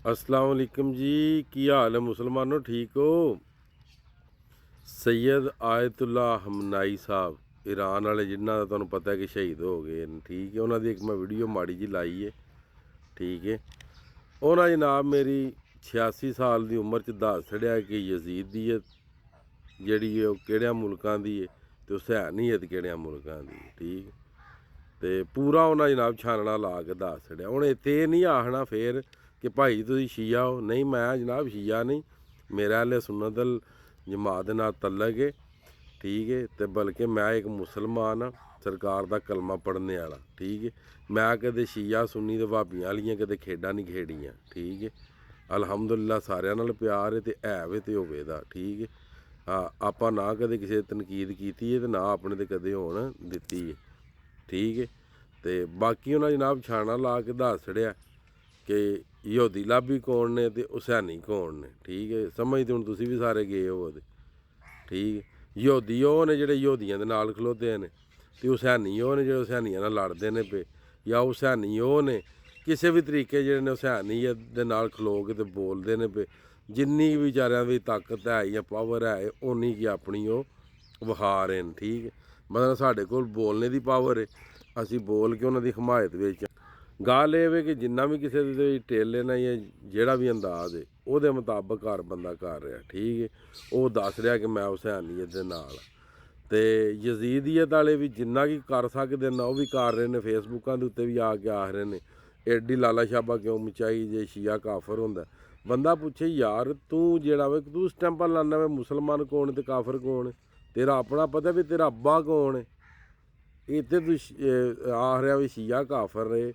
अस्सलाम वालेकुम जी। की हाल है मुसलमानों, ठीक हो? सैयद आयतुल्ला हमनाई साहब ईरान वाले जिन्हों का तुहानू पता है कि शहीद हो गए हैं, ठीक है। उन्होंने एक मैं वीडियो माड़ी जी लाई है, ठीक है। उन्होंने जनाब मेरी 86 साल की उम्र च दस छड़िया कि यजीदियत जी कि मुल्कों की है तो हुसैनीयत कि मुल्कों की, ठीक। तो पूरा उन्हें जनाब छानना ला के दस छड़िया। हूँ इत्थे नहीं आखना फिर कि भाई तुसीं शिया हो, नहीं मैं जनाब शिया नहीं, मेरा अहले सुन्नत अल जमात दे नाल तल्लक है, ठीक है। तो बल्कि मैं एक मुसलमान हाँ, सरकार का कलमा पढ़ने वाला, ठीक है। मैं कदे शिया सुन्नी ते भाबियां वालियां कदे खेडां नहीं खेड़ियां, ठीक है। अलहमदुलिल्लाह सारियां नाल प्यार है, तो है वे तो होवे दा, ठीक है। हाँ, आपां ना कदे किसी तनकीद कीती है ते ना अपने ते कदे होण दित्ती है, ठीक है। तो बाकी उन्हें जनाब छाना ला के दस छड़िया कि यहूदी लाभी कौन ने ते हुसैनी कौन ने, ठीक है। समझ तो हूँ तुसीं भी सारे गए हो, ठीक है। यहूदी ओह ने जेह्ड़े यहूदियां दे नाल खलोते ने, ते हुसैनी ओह ने जेह्ड़े हुसैनियां नाल लड़दे ने पे, या हुसैनी ओह ने किसी भी तरीके जेह्ड़े ने हुसैनियत दे नाल खलो के ते बोलदे ने पे। जिन्नी भी बेचारियां दी ताकत है या पावर है उन्नी की अपनी ओह विखा रहे हैं, ठीक है। मतलब साढ़े कोल बोलने की पावर है, असीं बोल के उन्हां दी हिमायत विच। गल एह वे कि जिन्ना भी किसी दे टेले ने या जेह्ड़ा भी अंदाज है ਉਹਦੇ मुताबक हर बंदा कर रहा, ठीक है। वो दस रहा कि मैं हुसैनीयत दे नाल। ते यजीदियत वाले भी जिन्ना कि कर सकते ना वो भी कर रहे हैं, फेसबुकों के उत्ते भी आके आख रहे हैं एडी लाला शाबा क्यों मचाई जे शिया काफर होंदा। बंदा पूछे यार तू जेड़ा वे तू स्टैंपल लाना वे मुसलमान कौन है ते काफर कौन है, तेरा अपना पता भी तेरा अब्बा कौन है। इत्थे तू आख रहा भी शिया काफर है,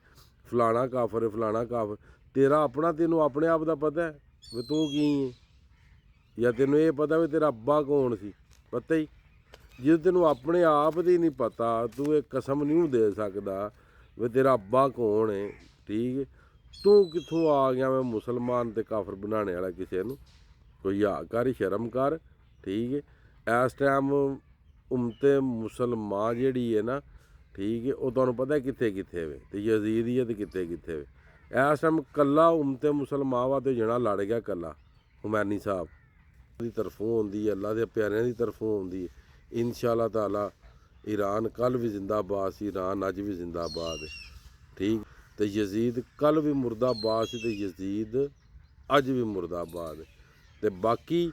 फलाना काफर है, फलाना काफर। तेरा अपना तेनों अपने आप का पता है भी तू की है, या तेनों ये पता भी तेरा अब्बा कौन सी, पता ही। जो तेनों अपने आप की नहीं पता, तू एक कसम नहीं दे सकता भी तेरा अब्बा कौन है, ठीक है। तू कित्थों आ गया मैं मुसलमान ते काफर बनाने वाला किसी नूं? कोई या कर, शर्म कर, ठीक है। इस टाइम उम्मते मुसलमान जिहड़ी है ना, ठीक है, वो तुहानूं पता है कित्थे कित्थे वे ते यजीदियत कित्थे कित्थे वे। इस टाइम कल्ला उम्मते मुसलमान वा ते जना लड़ गया कल्ला हुमैनी साहब की तरफों होंदी है, अल्लाह दे प्यारिਆਂ की तरफों होंदी है। इंशाअल्लाह ताला ईरान कल भी जिंदाबाद सी, ईरान अज भी जिंदाबाद है, ठीक। तो यजीद कल भी मुर्दाबाद सी ते यजीद अज भी मुर्दाबाद है। तो बाकी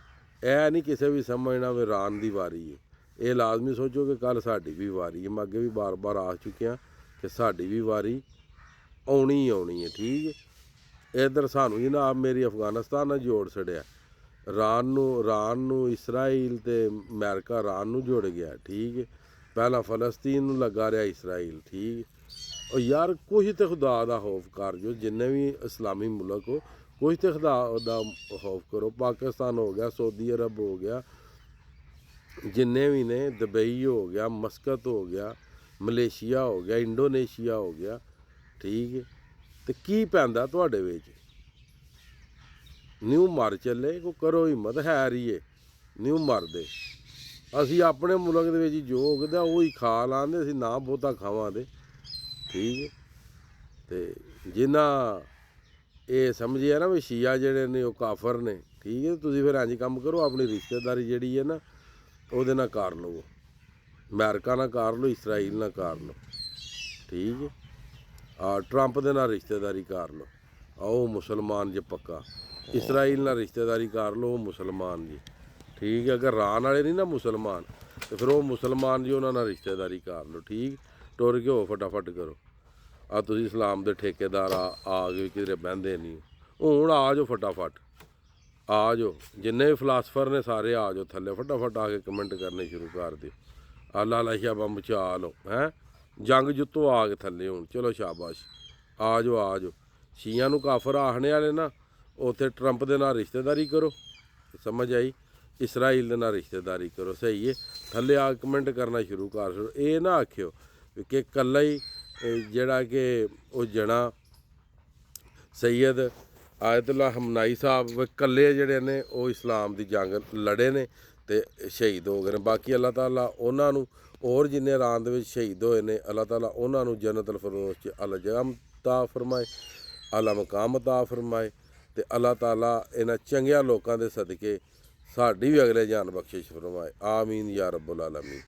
यह नहीं किसी भी समझना भी ईरान की वारी है, ये लाजमी सोचो कि कल साड़ी भी वारी है। मैं अगे भी बार बार आ चुकिया कि साड़ी भी वारी आनी ही आनी है, ठीक है। इधर सानू जनाब मेरी अफगानिस्तान ने जोड़ छड़िया, ईरान नू इसराइल ते अमेरिका ईरान नू जुड़ गया, ठीक है। पहला फलस्तीन नू लगा रहा इसराइल, ठीक है। और यार कुछ तो खुदा का खौफ कर जो, जिन्ने भी इस्लामी मुल्क हो कुछ तो खुदा का खौफ करो। पाकिस्तान हो गया, सऊदी अरब हो गया, जिन्ने भी ने, दुबई हो गया, मस्कत हो गया, मलेशिया हो गया, इंडोनेशिया हो गया, ठीक है। तो की पैंदा तुहाडे विच? न्यू मर चले को करो हिम्मत है रही न्यू मरदे। असी अपने मुल्क दे विच जो उगदा उही खा लांदे, असी ना बहुता खावांदे, ठीक है। तो जिन्ना ये समझिए ना भी शिया जेह्ड़े ने ओह् काफर ने, ठीक है। तुसीं फिर इंज कम्म करो, अपनी रिश्तेदारी जिहड़ी है ना ओहदे नाल कर लवो, अमेरिका नाल कर लो, इसराइल नाल कर लो, ठीक है। ट्रंप दे नाल रिश्तेदारी कर लो, आओ मुसलमान जे पक्का। इसराइल नाल रिश्तेदारी कर लो, मुसलमान जी, ठीक है। अगर ईरान वाले नहीं ना मुसलमान तो फिर वो मुसलमान जी उन्होंने नाल रिश्तेदारी कर लो, ठीक। टुर के हो फटाफट करो। तुसीं इस्लाम दे ठेकेदार आ गए किधरे बहंदे नहीं, हुण आ जाओ फटाफट, आ जाओ। जिन्ने भी फिलासफर ने सारे आ जाओ थल्ले, फटाफट आके कमेंट करने शुरू कर दिओ। लाला शाबा मचा लो हैं, जंग जुत्तो आ के थल्ले हूँ, चलो शाबाश, आ जाओ आ जाओ। शियां नूं काफर आखने वाले ना उत्थे ट्रंप दे नाल रिश्तेदारी करो, समझ आई। इसराइल दे नाल रिश्तेदारी करो, सही है। थल्ले आ कमेंट करना शुरू कर छो। ये ना आखियो कि कल्ला ही जेड़ा कि वो जना सैयद आयतुल्ला हमनाई साहब कल्ले जेड़े ने वो इस्लाम की जंग लड़े ने ते शहीद हो गए ने। बाकी अल्लाह ताला उन्हां नूं होर जिन्ने ईरान दे विच शहीद होए ने, अल्लाह ताला उन्हां नूं जन्नत अल फिरदौस च अल जगह अता फरमाए, अला मकाम अता फरमाए। ਤੇ ਅੱਲਾਹ ਤਾਲਾ ਇਹਨਾਂ ਚੰਗਿਆਂ ਲੋਕਾਂ ਦੇ ਸਦਕੇ ਸਾਡੀ ਵੀ ਅਗਲੇ ਜਾਨ ਬਖਸ਼ਿਸ਼ ਫਰਮਾਏ। ਆਮੀਨ ਯਾ ਰੱਬੁਲ ਆਲਮੀਨ।